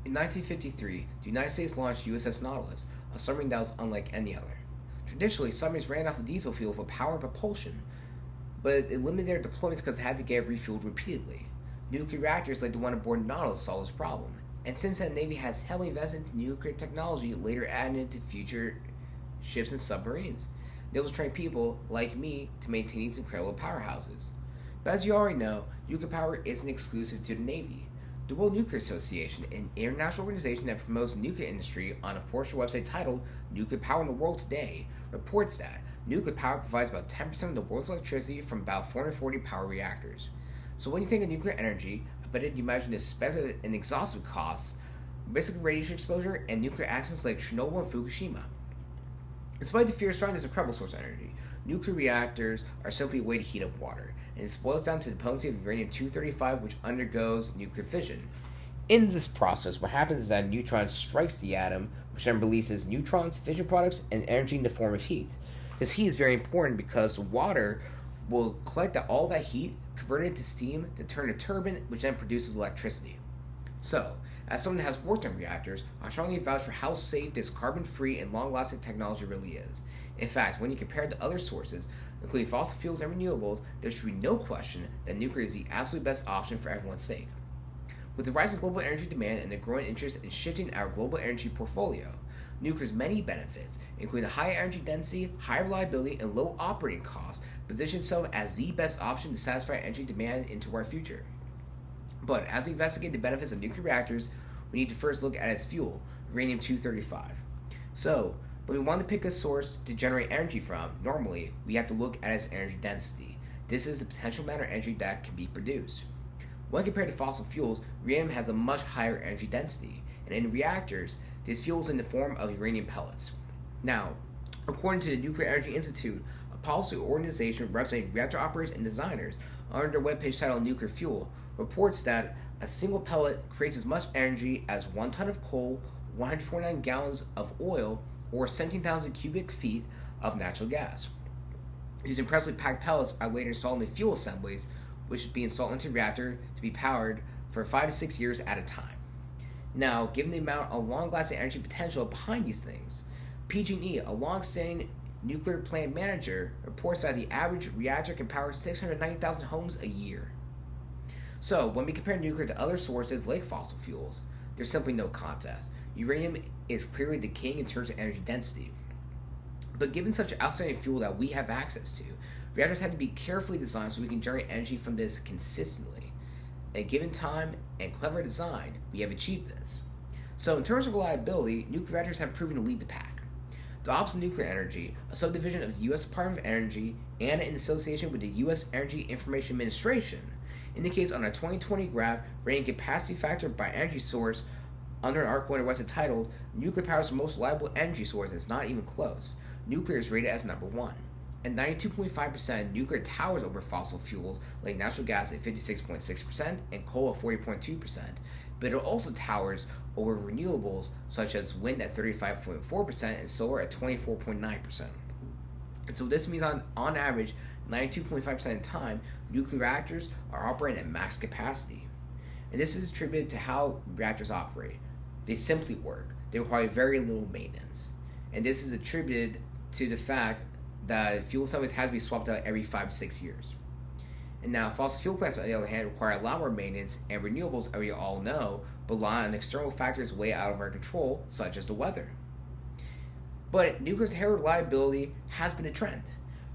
In 1953, the United States launched USS Nautilus, a submarine that was unlike any other. Traditionally, submarines ran off of diesel fuel for power and propulsion, but it limited their deployments because they had to get refueled repeatedly. Nuclear reactors like the one aboard Nautilus solved this problem, and since then, the Navy has heavily invested into nuclear technology, later adding it to future ships and submarines. They will train people like me to maintain these incredible powerhouses. But as you already know, nuclear power isn't exclusive to the Navy. The World Nuclear Association, an international organization that promotes the nuclear industry on a portion of the website titled Nuclear Power in the World Today, reports that nuclear power provides about 10% of the world's electricity from about 440 power reactors. So when you think of nuclear energy, I bet you imagine the speculative and exhaustive costs, risk of radiation exposure, and nuclear accidents like Chernobyl and Fukushima. Despite the fear surrounding this incredible source of energy, nuclear reactors are simply a way to heat up water, and it boils down to the potency of uranium-235, which undergoes nuclear fission. In this process, what happens is that a neutron strikes the atom, which then releases neutrons, fission products, and energy in the form of heat. This heat is very important because water will collect all that heat, convert it into steam to turn a turbine, which then produces electricity. So, as someone that has worked on reactors, I strongly vouch for how safe this carbon-free and long-lasting technology really is. In fact, when you compare it to other sources, including fossil fuels and renewables, there should be no question that nuclear is the absolute best option for everyone's sake. With the rising global energy demand and the growing interest in shifting our global energy portfolio, nuclear's many benefits, including the high energy density, high reliability, and low operating costs, position itself as the best option to satisfy energy demand into our future. But as we investigate the benefits of nuclear reactors, we need to first look at its fuel, uranium-235. So, when we want to pick a source to generate energy from, normally we have to look at its energy density. This is the potential amount of energy that can be produced. When compared to fossil fuels, uranium has a much higher energy density, and in reactors, this fuel is in the form of uranium pellets. Now, according to the Nuclear Energy Institute, a policy organization representing reactor operators and designers, under their webpage titled Nuclear Fuel, reports that a single pellet creates as much energy as 1 ton of coal, 149 gallons of oil, or 17,000 cubic feet of natural gas. These impressively packed pellets are later installed in the fuel assemblies, which is being installed into the reactor to be powered for 5 to 6 years at a time. Now, given the amount of long-lasting energy potential behind these things, PG&E, a long-standing nuclear plant manager, reports that the average reactor can power 690,000 homes a year. So, when we compare nuclear to other sources like fossil fuels, there's simply no contest. Uranium is clearly the king in terms of energy density. But given such outstanding fuel that we have access to, reactors had to be carefully designed so we can generate energy from this consistently. And given time and clever design, we have achieved this. So in terms of reliability, nuclear reactors have proven to lead the pack. The Office of Nuclear Energy, a subdivision of the U.S. Department of Energy, and in association with the U.S. Energy Information Administration, indicates on a 2020 graph rating capacity factor by energy source under an article on their website titled Nuclear Power is the most reliable energy source. It's not even close. Nuclear is rated as number 1. And 92.5% nuclear towers over fossil fuels like natural gas at 56.6% and coal at 40.2%. But it also towers over renewables such as wind at 35.4% and solar at 24.9%. And so this means on average, 92.5% of the time, nuclear reactors are operating at max capacity. And this is attributed to how reactors operate. They simply work. They require very little maintenance. And this is attributed to the fact that fuel assemblies have to be swapped out every 5 to 6 years. And now fossil fuel plants, on the other hand, require a lot more maintenance, and renewables, as we all know, rely on external factors way out of our control, such as the weather. But nuclear's inherent reliability has been a trend.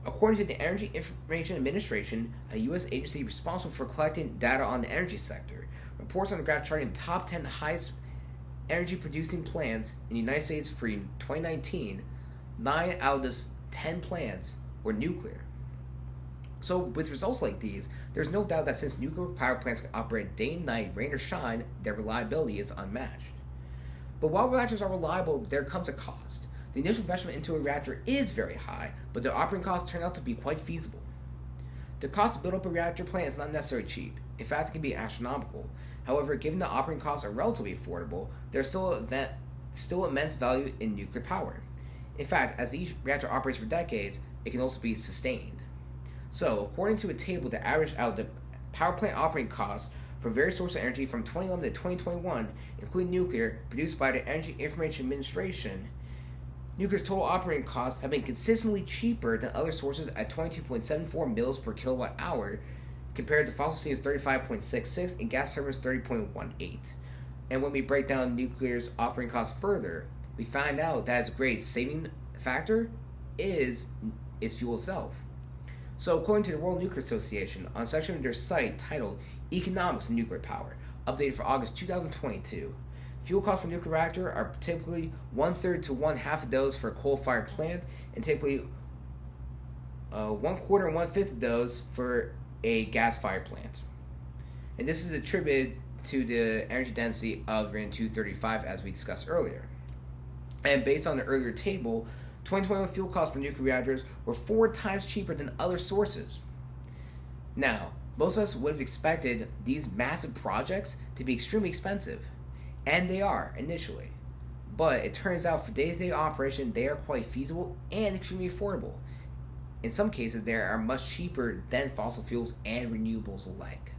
According to the Energy Information Administration, a U.S. agency responsible for collecting data on the energy sector, reports on the graph charting the top 10 highest energy producing plants in the United States for 2019, 9 out of the 10 plants were nuclear. So with results like these, there's no doubt that since nuclear power plants can operate day and night, rain or shine, their reliability is unmatched. But while reactors are reliable, there comes a cost. The initial investment into a reactor is very high, but the operating costs turn out to be quite feasible. The cost to build up a reactor plant is not necessarily cheap. In fact, it can be astronomical. However, given the operating costs are relatively affordable, there's still immense value in nuclear power. In fact, as each reactor operates for decades, it can also be sustained. So, according to a table that averaged out the power plant operating costs for various sources of energy from 2011 to 2021, including nuclear, produced by the Energy Information Administration. Nuclear's total operating costs have been consistently cheaper than other sources at 22.74 mils per kilowatt hour, compared to fossil fuels 35.66 and gas turbines 30.18. And when we break down nuclear's operating costs further, we find out that its greatest saving factor is its fuel itself. So, according to the World Nuclear Association, on a section of their site titled Economics of Nuclear Power, updated for August 2022, fuel costs for a nuclear reactor are typically 1/3 to 1/2 of those for a coal-fired plant, and typically 1/4 and 1/5 of those for a gas-fired plant. And this is attributed to the energy density of uranium-235, as we discussed earlier. And based on the earlier table, 2021 fuel costs for nuclear reactors were 4 times cheaper than other sources. Now, most of us would have expected these massive projects to be extremely expensive, and they are initially. But it turns out for day-to-day operation, they are quite feasible and extremely affordable. In some cases, they are much cheaper than fossil fuels and renewables alike.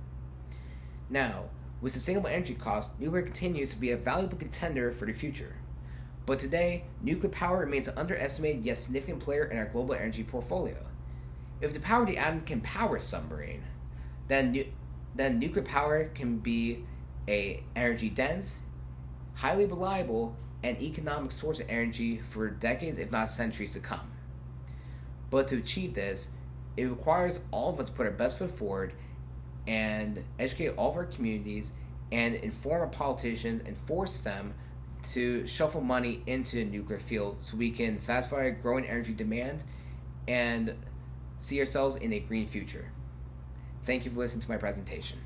Now, with sustainable energy costs, nuclear continues to be a valuable contender for the future. But today, nuclear power remains an underestimated yet significant player in our global energy portfolio. If the power of the atom can power a submarine, then nuclear power can be an energy-dense, highly reliable, and economic source of energy for decades, if not centuries, to come. But to achieve this, it requires all of us to put our best foot forward and educate all of our communities and inform our politicians and force them to shuffle money into the nuclear field so we can satisfy our growing energy demands and see ourselves in a green future. Thank you for listening to my presentation.